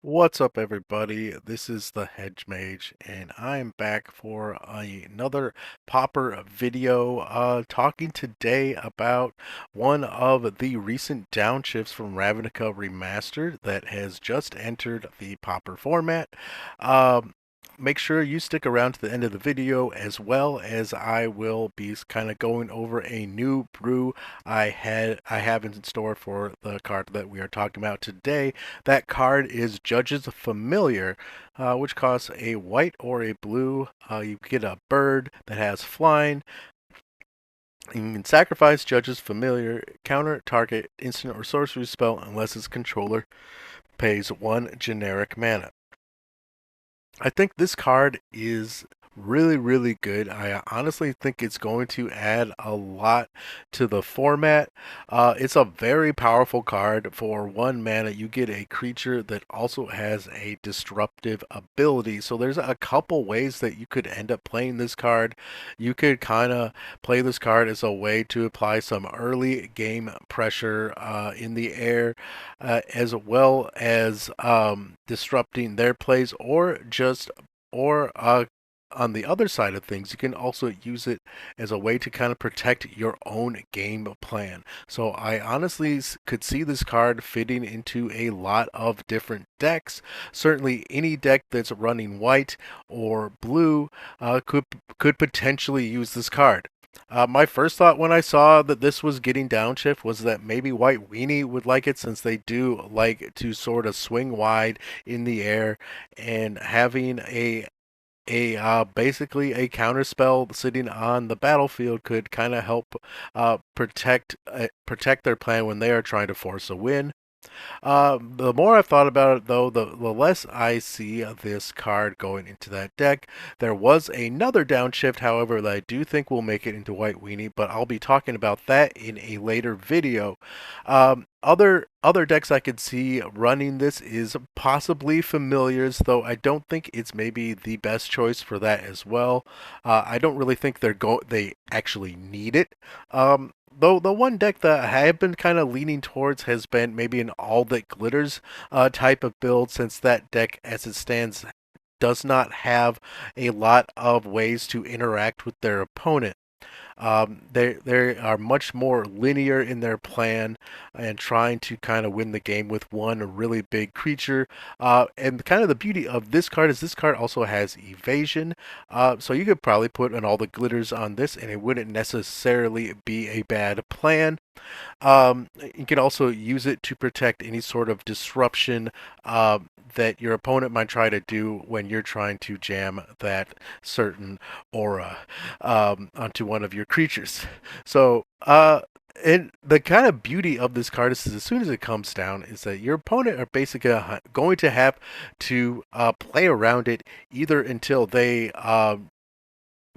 What's up, everybody? This is the Hedge Mage, and I'm back for another Pauper video. Talking today about one of the recent downshifts from Ravnica Remastered that has just entered the Pauper format. Um, Make sure you stick around to the end of the video, as well as I will be kind of going over a new brew I have in store for the card that we are talking about today. That card is Judge's Familiar, which costs a white or a blue. You get a bird that has flying. You can sacrifice Judge's Familiar, counter target instant or sorcery spell unless its controller pays one generic mana. I think this card is really good. I honestly think it's going to add a lot to the format. It's a very powerful card. For one mana, you get a creature that also has a disruptive ability. So there's a couple ways that you could end up playing this card. You could kind of play this card as a way to apply some early game pressure in the air, as well as disrupting their plays, or on the other side of things, you can also use it as a way to kind of protect your own game plan. So I honestly could see this card fitting into a lot of different decks. Certainly, any deck that's running white or blue could potentially use this card. My first thought when I saw that this was getting downshift was that maybe White Weenie would like it, since they do like to sort of swing wide in the air, and having a basically a counter spell sitting on the battlefield could kind of help protect their plan when they are trying to force a win. The more I've thought about it, though, the less I see this card going into that deck. There was another downshift, however, that I do think will make it into White Weenie, but I'll be talking about that in a later video. Other decks I could see running this is possibly Familiars, though I don't think it's maybe the best choice for that as well. I don't really think they actually need it. Though the one deck that I have been kind of leaning towards has been maybe an all that glitters type of build, since that deck as it stands does not have a lot of ways to interact with their opponent. They are much more linear in their plan and trying to kind of win the game with one really big creature. And kind of the beauty of this card is this card also has evasion. So you could probably put an all the glitters on this, and it wouldn't necessarily be a bad plan. You can also use it to protect any sort of disruption that your opponent might try to do when you're trying to jam that certain aura onto one of your creatures. So, and the kind of beauty of this card is, as soon as it comes down, is that your opponent are basically going to have to play around it either until they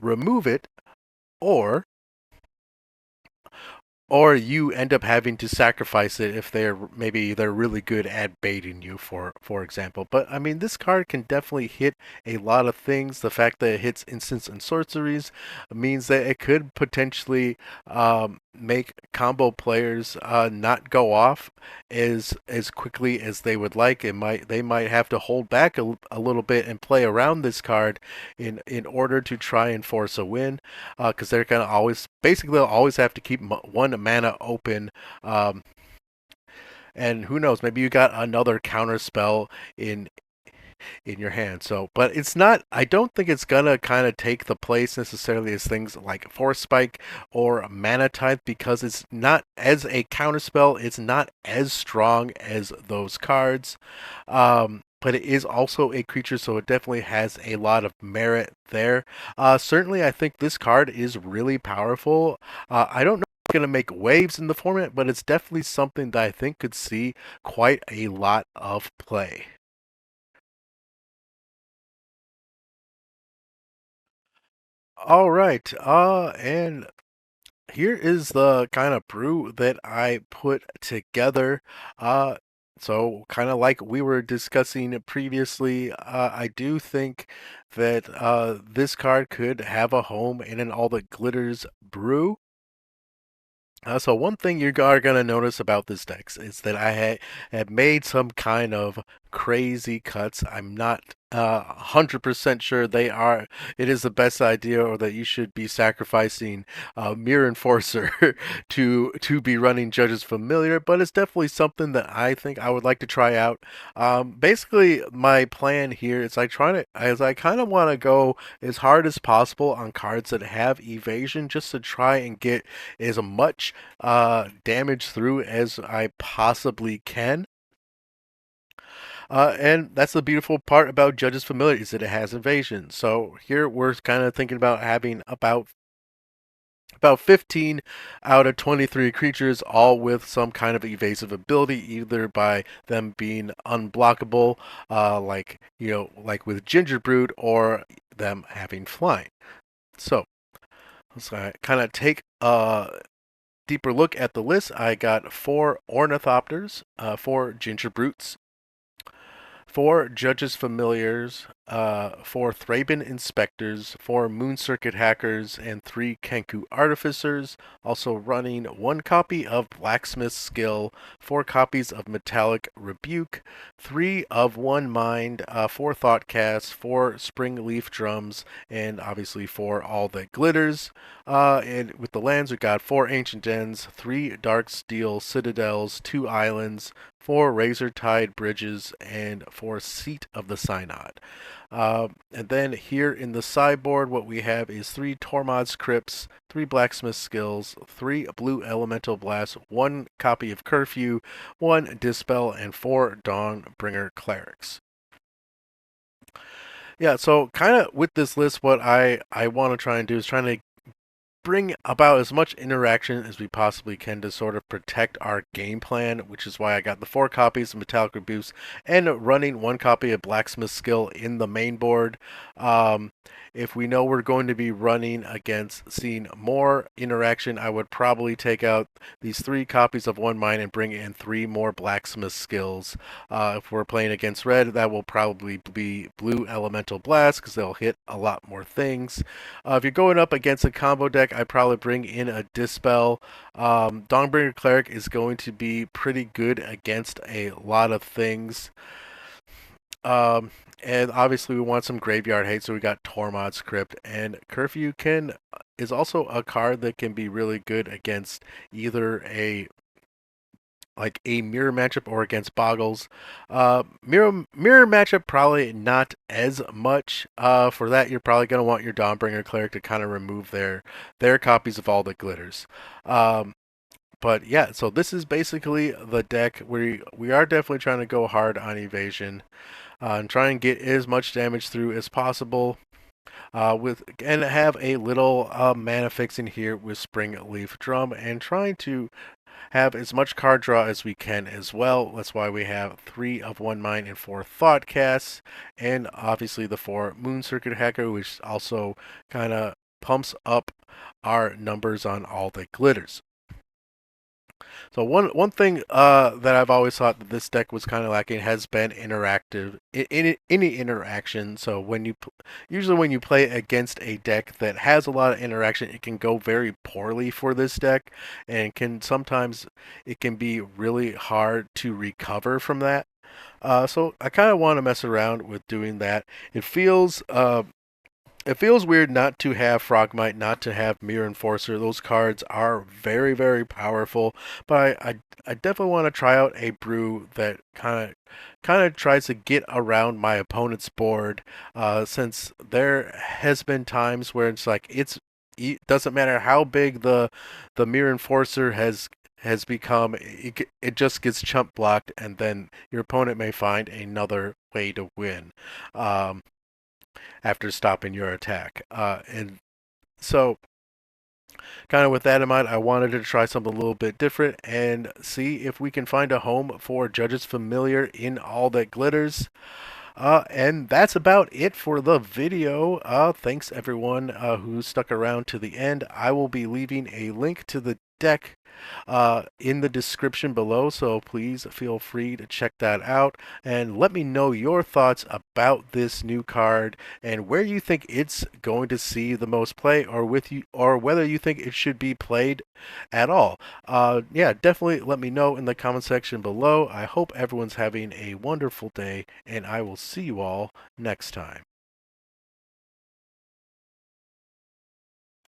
remove it, or you end up having to sacrifice it if they're really good at baiting you, for example. But I mean, this card can definitely hit a lot of things. The fact that it hits instants and sorceries means that it could potentially make combo players not go off as quickly as they would like. They might have to hold back a little bit and play around this card in order to try and force a win, because they're gonna always basically they'll always have to keep one mana open. And who knows, maybe you got another counter spell in your hand. So, but it's not. I don't think it's gonna kind of take the place necessarily as things like Force Spike or Mana Tithe, because it's not, as a counter spell. It's not as strong as those cards. But it is also a creature, so it definitely has a lot of merit there. Certainly, I think this card is really powerful. I don't know if it's going to make waves in the format, but it's definitely something that I think could see quite a lot of play. All right. And here is the kind of brew that I put together. Uh, so kind of like we were discussing previously, I do think that this card could have a home in an all that glitters brew. So one thing you are gonna notice about this deck is that have made some kind of crazy cuts. I'm not 100% sure they are. It is the best idea, or that you should be sacrificing Mirror Enforcer to be running Judge's Familiar. But it's definitely something that I think I would like to try out. Basically, my plan here is I kind of want to go as hard as possible on cards that have evasion, just to try and get as much damage through as I possibly can. And that's the beautiful part about Judge's Familiar is that it has evasion. So here we're kind of thinking about having about 15 out of 23 creatures, all with some kind of evasive ability, either by them being unblockable, like like with Gingerbread, or them having flying. So let's kind of take a deeper look at the list. I got 4 Ornithopters, 4 Gingerbrutes, 4 Judges Familiars, 4 Thraben Inspectors, 4 Moon Circuit Hackers, and 3 Kenku Artificers. Also running 1 copy of Blacksmith's Skill, 4 copies of Metallic Rebuke, 3 of 1 Mind, 4 Thoughtcasts, 4 Spring Leaf Drums, and obviously 4 All That Glitters. And with the lands, we got 4 Ancient Dens, 3 Dark Steel Citadels, 2 Islands, 4 Razor Tide Bridges, and 4 Seat of the Synod. And then here in the sideboard, what we have is 3 Tormod's Crypts, 3 Blacksmith Skills, 3 Blue Elemental Blasts, 1 copy of Curfew, 1 Dispel, and 4 Dawnbringer Clerics. Yeah, so kind of with this list, what I want to try and do is trying to bring about as much interaction as we possibly can to sort of protect our game plan, which is why I got the 4 copies of Metallic Reboost and running 1 copy of Blacksmith Skill in the main board. Um, if we know we're going to be running against seeing more interaction, I would probably take out these 3 copies of 1 Mind and bring in 3 more Blacksmith Skills. If we're playing against red, that will probably be Blue Elemental Blast because they'll hit a lot more things. If you're going up against a combo deck, I'd probably bring in a Dispel. Dawnbringer Cleric is going to be pretty good against a lot of things. Um, and obviously we want some graveyard hate, so we got Tormod's Crypt, and Curfew can is also a card that can be really good against either a mirror matchup or against Boggles. Mirror matchup probably not as much. For that, you're probably gonna want your Dawnbringer Cleric to kind of remove their copies of All That Glitters. Um, but yeah, so this is basically the deck. We are definitely trying to go hard on evasion, and try and get as much damage through as possible. With and have a little mana fixing here with Spring Leaf Drum, and trying to have as much card draw as we can as well. That's why we have 3 of 1 Mind and 4 Thoughtcasts, and obviously the 4 Moon Circuit Hacker, which also kind of pumps up our numbers on All That Glitters. So one thing that I've always thought that this deck was kind of lacking has been interactive in any interaction. So usually when you play against a deck that has a lot of interaction, it can go very poorly for this deck, and can sometimes it can be really hard to recover from that. So I kind of want to mess around with doing that. It feels weird not to have Frogmite, not to have Mirror Enforcer. Those cards are very, very powerful, but I definitely want to try out a brew that kind of tries to get around my opponent's board. Since there has been times where it's like it doesn't matter how big the Mirror Enforcer has become, it just gets chump blocked, and then your opponent may find another way to win. After stopping your attack. And so, kind of with that in mind, I wanted to try something a little bit different and see if we can find a home for Judge's Familiar in All That Glitters. And that's about it for the video. Thanks everyone who stuck around to the end. I will be leaving a link to the deck in the description below, so please feel free to check that out and let me know your thoughts about this new card and where you think it's going to see the most play, or with you, or whether you think it should be played at all. Yeah, definitely let me know in the comment section below. I hope everyone's having a wonderful day, and I will see you all next time.